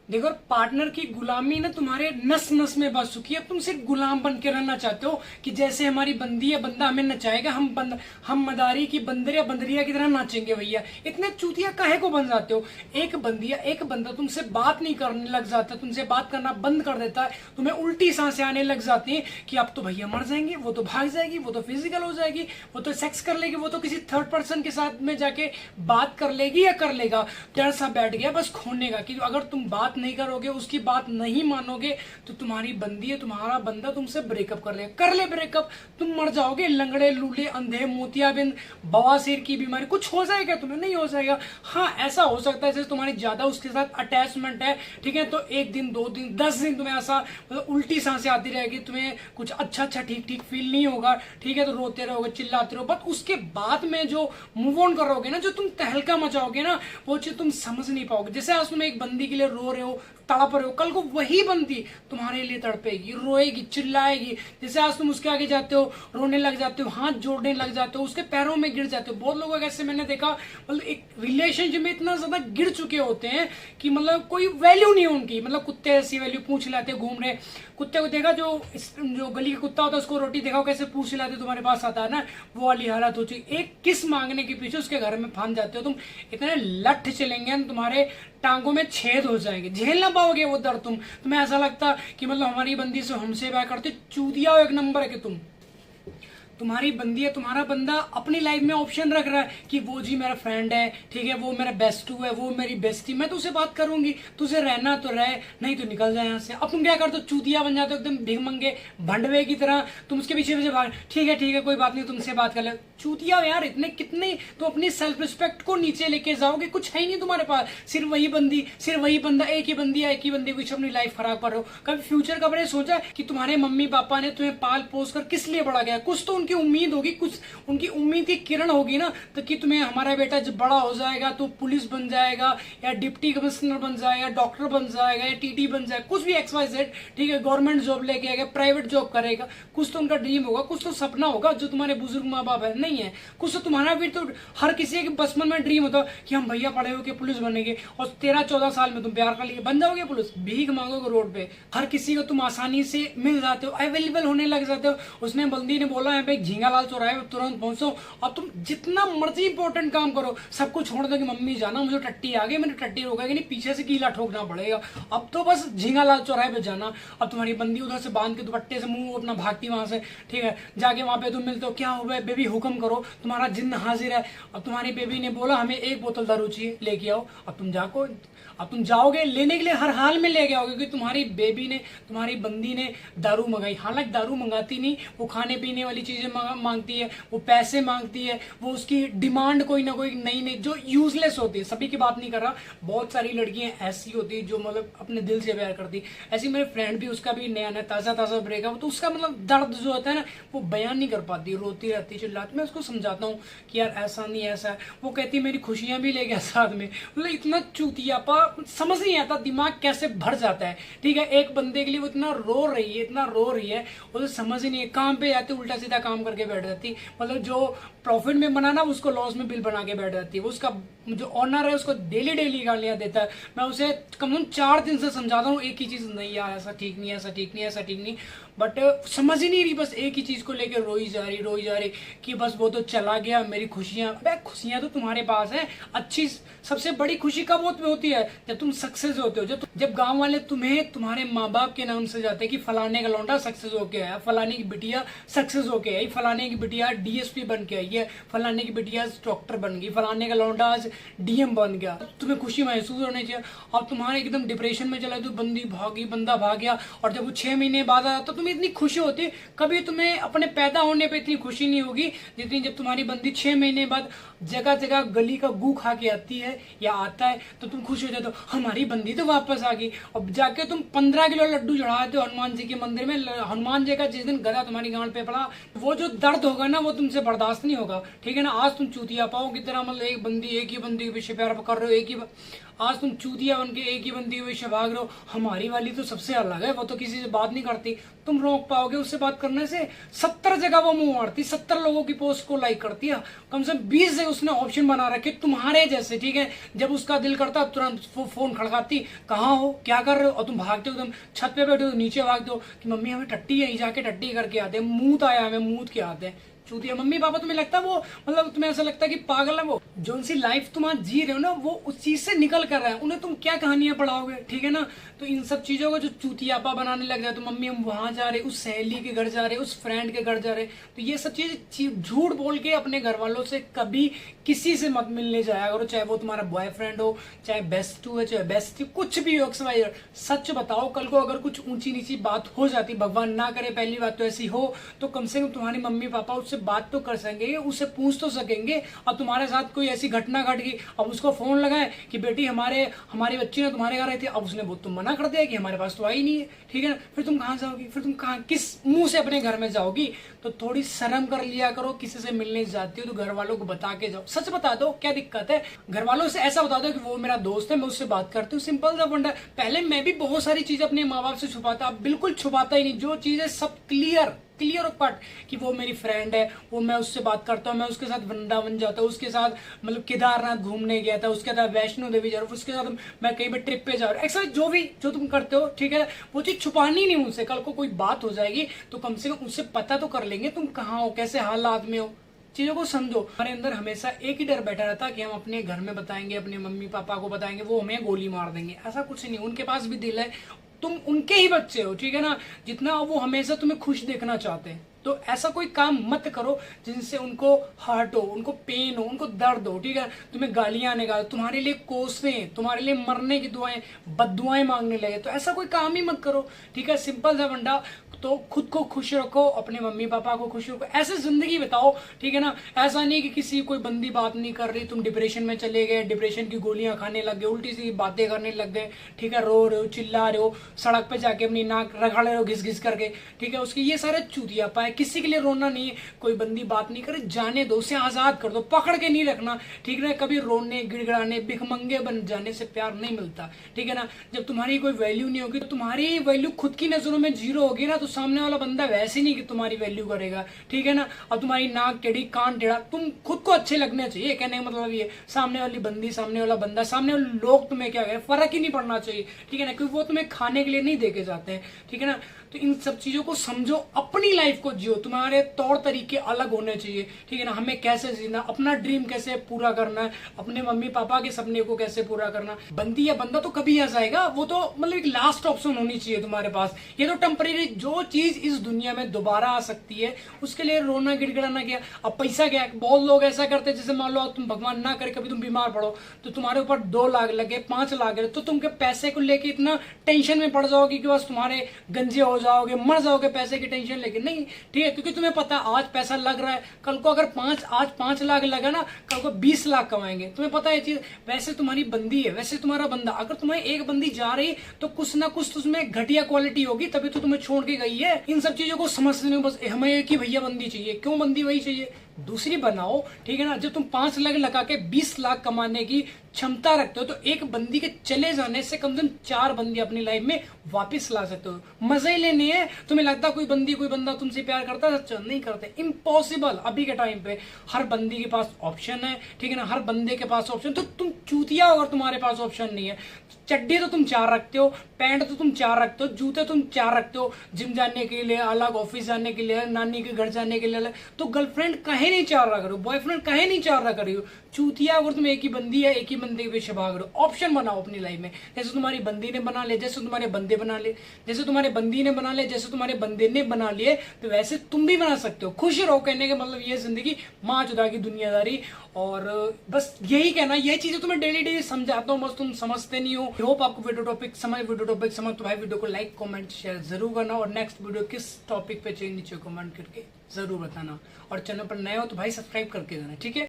देखो, पार्टनर की गुलामी ना तुम्हारे नस नस में बस चुकी है। तुम सिर्फ गुलाम बन के रहना चाहते हो कि जैसे हमारी बंदी या बंदा हमें नचाएगा, हम मदारी की बंदर या बंदरिया की तरह नाचेंगे। भैया इतने चूतिया काहे को बन जाते हो? एक बंदी या एक बंदा तुमसे बात नहीं करने लग जाता, तुमसे बात करना बंद कर देता है, तुम्हें उल्टी सांसें आने लग जाती है कि अब तो भैया मर जाएंगे, वो तो भाग जाएगी, वो तो फिजिकल हो जाएगी, वो तो सेक्स कर लेगी, वो तो किसी थर्ड पर्सन के साथ में जाके बात कर लेगी या कर लेगा। डर सा बैठ गया बस खोने का कि अगर तुम बात नहीं करोगे, उसकी बात नहीं मानोगे, तो तुम्हारी बंदी है, तुम्हारा बंदा तुमसे ब्रेकअप कर ले। कर ले ब्रेकअप, तुम मर जाओगे। लंगड़े लूले अंधे मोतियाबिंद बवासीर की बीमारी कुछ हो जाएगा तुम्हें? नहीं हो जाएगा। हाँ, ऐसा हो सकता है जैसे तुम्हारी ज्यादा उसके साथ अटैचमेंट है, ठीक है, तो 1 दिन 2 दिन 10 दिन तुम्हें ऐसा मतलब उल्टी सांसें आती रहेगी, तुम्हें कुछ अच्छा अच्छा ठीक ठीक फील नहीं होगा, ठीक है, तो रोते रहोगे, चिल्लाते रहो। बट उसके बाद में जो मूव ऑन करोगे ना, जो तुम तहलका मचाओगे ना, वो चीज तुम समझ नहीं पाओगे। जैसे आज तुम एक बंदी के लिए रो रहे हो, तड़प रहे हो, कल को वही बंदी तुम्हारे लिए तड़पेगी, रोएगी, चिल्लाएगी। जैसे आज तुम उसके आगे जाते हो, रोने लग जाते हो, हाथ जोड़ने लग जाते हो, उसके पैरों में गिर जाते हो। बहुत लोग ऐसे मैंने देखा, मतलब एक रिलेशनशिप में इतना ज्यादा गिर चुके होते हैं कि मतलब कोई वैल्यू नहीं है उनकी। मतलब कुत्ते ऐसी वैल्यू पूछ लाते घूम रहे, कुत्ते को देखा, जो गली का कुत्ता होता है उसको रोटी दिखाओ कैसे पूछ लाते तुम्हारे पास आता है ना, वो वाली हालत हो चुकी। एक किस मांगने के पीछे उसके घर में फांद जाते हो तुम। इतने लठ चलेंगे ना, तुम्हारे टांगों में छेद हो जाएंगे, झेल ना पाओगे वो दर्द। तुम्हें ऐसा लगता कि मतलब हमारी बंदी से हमसे ब्याह करते, चूतिया हो एक नंबर है कि तुम्हारी बंदी है, तुम्हारा बंदा अपनी लाइफ में ऑप्शन रख रहा है कि वो जी मेरा फ्रेंड है, ठीक है, वो मेरा बेस्टू है, वो मेरी बेस्टी, मैं तो उसे बात करूंगी, तुझे रहना तो रहे, नहीं तो निकल जाए यहाँ से। अब तुम क्या करते हो? चूतिया बन जाते हो एकदम भिखमंगे भंडवे की तरह, तुम उसके पीछे पीछे भाग, ठीक है कोई बात नहीं, तुमसे बात कर ले। चूतिया यार, इतने कितने तो अपनी सेल्फ रिस्पेक्ट को नीचे लेके जाओगे, कुछ है ही नहीं तुम्हारे पास, सिर्फ वही बंदी, सिर्फ वही बंदा, एक ही बंदी है, एक ही बंदी को अपनी लाइफ खराब कर रहे हो। कभी फ्यूचर का बारे में सोचा कि तुम्हारे मम्मी पापा ने तुम्हें पाल पोस कर किस लिए बड़ा गया? कुछ तो उनकी उम्मीद होगी, कुछ उनकी उम्मीद की किरण होगी ना, तो कि तुम्हें हमारा बेटा जब बड़ा हो जाएगा तो पुलिस बन जाएगा, या डिप्टी कमिश्नर बन जाएगा, डॉक्टर बन जाएगा, या टीटी बन जाएगा, कुछ भी XYZ, ठीक है, गवर्नमेंट जॉब लेके आएगा, प्राइवेट जॉब करेगा। कुछ तो उनका ड्रीम होगा, कुछ तो सपना होगा जो तुम्हारे बुजुर्ग माँ बाप है नहीं है। कुछ तो तुम्हारा भी तो हर किसी के बचपन में ड्रीम होता कि हम भैया पढ़े हो के पुलिस बनेंगे, और 13-14 साल में तुम प्यार कर लिए बन जाओगे पुलिस। भीख मांगोगे रोड पे, हर किसी को तुम आसानी से मिल जाते हो, अवेलेबल होने लग जाते हो। उसने बंदी ने बोला है भाई झींगालाल चौराहे पे तुरंत पहुंचो, अब तुम जितना मर्जी इंपॉर्टेंट काम करो, सब कुछ छोड़ दो कि मम्मी जाना मुझे टट्टी आ गई, मैंने टट्टी रोकेगी नहीं, पीछे से कीला ठोकना पड़ेगा। अब तो बस झींगालाल चौराहे पे जाना। अब तुम्हारी बंदी उधर से बांध के दुपट्टे से मुंह अपना भागती वहां से, ठीक है, जाके वहां पे तुम मिलते हो, क्या हुआ बेबी हुक्म करो, तुम्हारा जिन्न हाजिर है। अब तुम्हारी बेबी ने बोला हमें 1 बोतल दारू चाहिए, लेके आओ। अब तुम जाओगे लेने के लिए, हर हाल में लेके आओगे, क्योंकि तुम्हारी बेबी ने, तुम्हारी बंदी ने दारू मंगाई। हालांकि दारू मंगाती नहीं, वो खाने पीने वाली चीजें मांगती है, वो पैसे मांगती है, वो उसकी डिमांड कोई ना कोई नई नई जो यूजलेस होती है। सभी की बात नहीं कर रहा, बहुत सारी लड़कियां ऐसी होती है जो मतलब अपने दिल से प्यार करती। ऐसी मेरे फ्रेंड भी, उसका भी नया नया ताजा ब्रेकअप, तो उसका मतलब दर्द जो होता है ना, वो बयान नहीं कर पाती, रोती रहती, चिल्लाती। मैं उसको समझाता हूँ कि यार ऐसा नहीं ऐसा है, वो कहती मेरी खुशियां भी ले गया साथ में। मतलब इतना चूतियापा, समझ नहीं आता दिमाग कैसे भर जाता है, ठीक है। एक बंदे के लिए वो इतना रो रही है, इतना रो रही है, उसे समझ ही नहीं है। काम पे जाती उल्टा सीधा काम करके बैठ जाती, मतलब जो प्रॉफिट में बनाना उसको लॉस में बिल बना के बैठ जाती है। वो उसका जो ऑनर है उसको डेली गालियां देता है। मैं उसे कम से कम 4 दिन से समझाता हूँ एक ही चीज, नहीं यार ऐसा ठीक नहीं, ऐसा ठीक नहीं, ऐसा ठीक नहीं, बट समझ ही नहीं रही, बस एक ही चीज को लेकर रोई जा रही कि बस वो तो चला गया, मेरी खुशियां। खुशियां तो तुम्हारे पास है। अच्छी सबसे बड़ी खुशी कब होती है? जब तुम सक्सेस होते हो, जब गांव वाले तुम्हें तुम्हारे माँ बाप के नाम से जाते हैं कि फलाने का लौंडा सक्सेस होके आया, फलाने की बिटिया सक्सेस होके आई, फलाने की बिटिया DSP बन के आई है, फलाने की बिटिया डॉक्टर बन गई, फलाने का लौंडा आज DM बन गया, तुम्हें खुशी महसूस होनी चाहिए। अब तुम्हारे एकदम डिप्रेशन में चला तो बंदा भाग गया, और जब वो 6 महीने बाद आया तो तुम्हें इतनी खुशी होती है। कभी तुम्हें अपने पैदा होने पे इतनी खुशी नहीं होगी जितनी जब तुम्हारी बंदी 6 महीने बाद जगह जगह गली का गू खा के आती है या आता है, तो तुम खुश हो जाते हो, हमारी बंदी तो वापस आ गई। अब जाके तुम 15 किलो लड्डू चढ़ाते हो हनुमान जी के मंदिर में। हनुमान जी का जिस दिन गधा तुम्हारी गांड पे पड़ा, वो जो दर्द होगा ना, वो तुमसे बर्दाश्त नहीं होगा, ठीक है ना। आज तुम चूतिया पाओ की तरह, मतलब एक ही बंदी के पीछे प्यार कर रहे हो, आज तुम चूतिया बन के एक ही बंदी हुई से भाग रहे हो। हमारी वाली तो सबसे अलग है, वो तो किसी से बात नहीं करती, तुम रोक पाओगे उससे बात करने से? 70 जगह वो मुंह मारती, 70 लोगों की पोस्ट को लाइक करती है, कम से कम 20 से उसने ऑप्शन बना रखे तुम्हारे जैसे, ठीक है। जब उसका दिल करता तुरंत फोन खड़काती, कहाँ हो, क्या कर रहे हो, और तुम भागते हो, एकदम छत पे बैठे हो नीचे भागते हो कि मम्मी हमें टट्टी है, जाके टट्टी करके आते हैं, मूत आया हमें, मूत के आते हैं। चूतिया मम्मी पापा तुम्हें लगता है वो, मतलब तुम्हें ऐसा लगता है कि पागल है वो? जो सी लाइफ तुम आज जी रहे हो ना, वो उस चीज से निकल कर रहा है, उन्हें तुम क्या कहानियां पढ़ाओगे, ठीक है ना। तो इन सब चीजों को जो चूतियापा बनाने लग जाए, तो मम्मी हम वहां जा रहे, उस सहेली के घर जा रहे, उस फ्रेंड के घर जा रहे, तो ये सब चीज झूठ बोल के अपने घर वालों से कभी किसी से मत मिलने जाया करो, चाहे वो तुम्हारा बॉयफ्रेंड हो, चाहे बेस्ट हो, चाहे बेस्ट, कुछ भी हो, सच बताओ। कल को अगर कुछ ऊंची नीची बात हो जाती, भगवान ना करे पहली बात तो ऐसी हो, तो कम से कम तुम्हारी मम्मी पापा उससे बात तो कर सकेंगे, उससे पूछ तो सकेंगे। अब तुम्हारे साथ कोई ऐसी घटना घट गई, अब उसको फोन लगाए कि बेटी हमारी बच्ची ने तुम्हारे घर आई थी, अब उसने वो तुम मना कर दिया कि हमारे पास तो आई नहीं है, ठीक है ना। फिर तुम कहाँ जाओगी, फिर तुम कहाँ किस मुंह से अपने घर में जाओगी? तो थोड़ी शर्म कर लिया करो, किसी से मिलने जाती हो तो घर वालों को बता के जाओ, सच बता दो, क्या दिक्कत है। घर वालों से ऐसा बता दो कि वो मेरा दोस्त है, मैं उससे बात करती हूँ, सिंपल सा फंडा। पहले मैं भी बहुत सारी चीजें अपने माँ बाप से छुपाता, अब बिल्कुल छुपाता ही नहीं, जो चीजें सब क्लियर कट कि वो मेरी फ्रेंड है, वो मैं उससे बात करता हूँ, मैं उसके साथ वृंदावन जाता हूँ, उसके साथ मतलब केदारनाथ घूमने गया था, उसके साथ वैष्णो देवी जा रहा हूँ, उसके साथ मैं कहीं पे ट्रिप पे जा रहा हूँ, एक्चुअली जो भी जो तुम करते हो, ठीक है, वो चीज छुपानी नहीं उनसे। कल को कोई बात हो जाएगी तो कम से कम उससे पता तो कर लेंगे तुम कहाँ हो, कैसे हालात में हो, चीजों को समझो। हमारे अंदर हमेशा एक ही डर बैठा रहता कि हम अपने घर में बताएंगे, अपने मम्मी पापा को बताएंगे, वो हमें गोली मार देंगे। ऐसा कुछ नहीं, उनके पास भी दिल है, तुम उनके ही बच्चे हो, ठीक है ना। जितना वो हमेशा तुम्हें खुश देखना चाहते हैं, तो ऐसा कोई काम मत करो जिनसे उनको हर्ट हो, उनको पेन हो, उनको दर्द हो, ठीक है। तुम्हें गालियां निकाल, तुम्हारे लिए कोसे, तुम्हारे लिए मरने की दुआएं, बददुआएं मांगने लगे, तो ऐसा कोई काम ही मत करो, ठीक है। सिंपल सा फंडा, तो खुद को खुश रखो, अपने मम्मी पापा को खुश रखो, ऐसे जिंदगी बिताओ, ठीक है ना। ऐसा नहीं कि किसी कोई बंदी बात नहीं कर रही, तुम डिप्रेशन में चले गए, डिप्रेशन की गोलियां खाने लग गए, उल्टी सी बातें करने लग गए, ठीक है, रो रहे हो, चिल्ला रहे हो, सड़क पे जाके अपनी नाक रगड़ रहे हो घिस घिस करके, ठीक है। उसकी ये सारे चूतियापा है, किसी के लिए रोना नहीं है। कोई बंदी बात नहीं करे, जाने दो, उसे आजाद कर दो, पकड़ के नहीं रखना, ठीक है। कभी रोने गिड़गिड़ाने भिखमंगे बन जाने से प्यार नहीं मिलता, ठीक है ना। जब तुम्हारी कोई वैल्यू नहीं होगी, तो तुम्हारी वैल्यू खुद की नजरों में जीरो होगी ना, तो सामने वाला बंदा वैसे नहीं कि तुम्हारी वैल्यू करेगा, ठीक है ना। अब तुम्हारी नाक टेढ़ी, कान टेढ़ा, तुम खुद को अच्छे लगने चाहिए, कहने का मतलब ये। सामने वाली बंदी, सामने वाला बंदा, सामने वाले लोग तुम्हें क्या करें, फर्क ही नहीं पड़ना चाहिए, ठीक है ना, क्योंकि वो तुम्हें खाने के लिए नहीं देके जाते हैं, ठीक है ना। तो इन सब चीजों को समझो, अपनी लाइफ को जियो, तुम्हारे तौर तरीके अलग होने चाहिए, ठीक है ना। हमें कैसे जीना, अपना ड्रीम कैसे पूरा करना है, अपने मम्मी पापा के सपने को कैसे पूरा करना। बंदी या बंदा तो कभी आ जाएगा, वो तो मतलब एक लास्ट ऑप्शन होनी चाहिए तुम्हारे पास। ये तो टेम्परेरी, जो चीज इस दुनिया में दोबारा आ सकती है, उसके लिए रोना गिड़गिड़ाना क्या। अब पैसा क्या है, बहुत लोग ऐसा करते हैं, जैसे मान लो तुम भगवान ना करे कभी तुम बीमार पड़ो, तो तुम्हारे ऊपर 2 लाख लगे, 5 लाख लगे, तो तुम के पैसे को लेके इतना टेंशन में पड़ जाओगे कि बस तुम्हारे गंजे हो जाओगे, मर जाओगे पैसे की टेंशन लेके, नहीं, ठीक है। क्योंकि तुम्हें पता आज पैसा लग रहा है, कल को अगर आज 5 लाख लगा ना, कल को 20 लाख कमाएंगे, तुम्हें पता है चीज। वैसे तुम्हारी बंदी है, वैसे तुम्हारा बंदा, अगर तुम्हें एक बंदी जा रही तो कुछ ना कुछ तो उसमें घटिया क्वालिटी होगी, तभी तो तुम्हें छोड़ के गई है। इन सब चीजों को समझने में बस हमें एक ही भैया बंदी चाहिए, क्यों बंदी वही चाहिए, दूसरी बनाओ, ठीक है ना। जब तुम 5 लाख लगा के 20 लाख कमाने की क्षमता रखते हो, तो एक बंदी के चले जाने से कम से कम 4 बंदी अपनी लाइफ में वापस ला सकते हो। मजे ही लेने हैं। तुम्हें लगता कोई बंदा तुमसे प्यार करता है, सच्चा नहीं करते, इम्पॉसिबल। अभी के टाइम पे हर बंदी के पास ऑप्शन है, ठीक है ना, हर बंदे के पास ऑप्शन, तो तुम चूतिया हो अगर तुम्हारे पास ऑप्शन नहीं है। चड्डी तो तुम 4 रखते हो, पैंट तो तुम 4 रखते हो, जूते तुम 4 रखते हो, जिम जाने के लिए अलग, ऑफिस जाने के लिए, नानी के घर जाने के लिए अलग, तो गर्लफ्रेंड कहे नहीं 4 रख रहे हो, बॉयफ्रेंड कहे नहीं 4 रख रही हो। चूतिया अगर तुम एक ही बंदी है, एक ही बंदे के पीछे भाग रहे हो। ऑप्शन बनाओ अपनी लाइफ में, जैसे तुम्हारी बंदी ने बना ले, जैसे तुम्हारे बंदे बना ले, जैसे तुम्हारे बंदी ने बना ले, जैसे तुम्हारे बंदे ने बना लिए, तो वैसे तुम भी बना सकते हो। खुश रहो, कहने का मतलब ये जिंदगी माँ चुदा की दुनियादारी। और बस यही कहना, यही चीजें तुम्हें डेली समझाता हूँ, बस तुम समझते नहीं हो। होप आपको वीडियो टॉपिक समझ तो भाई वीडियो को लाइक कमेंट शेयर जरूर करना, और नेक्स्ट वीडियो किस टॉपिक पे चाहिए नीचे कमेंट करके जरूर बताना, और चैनल पर नए हो तो भाई सब्सक्राइब करके देना, ठीक है।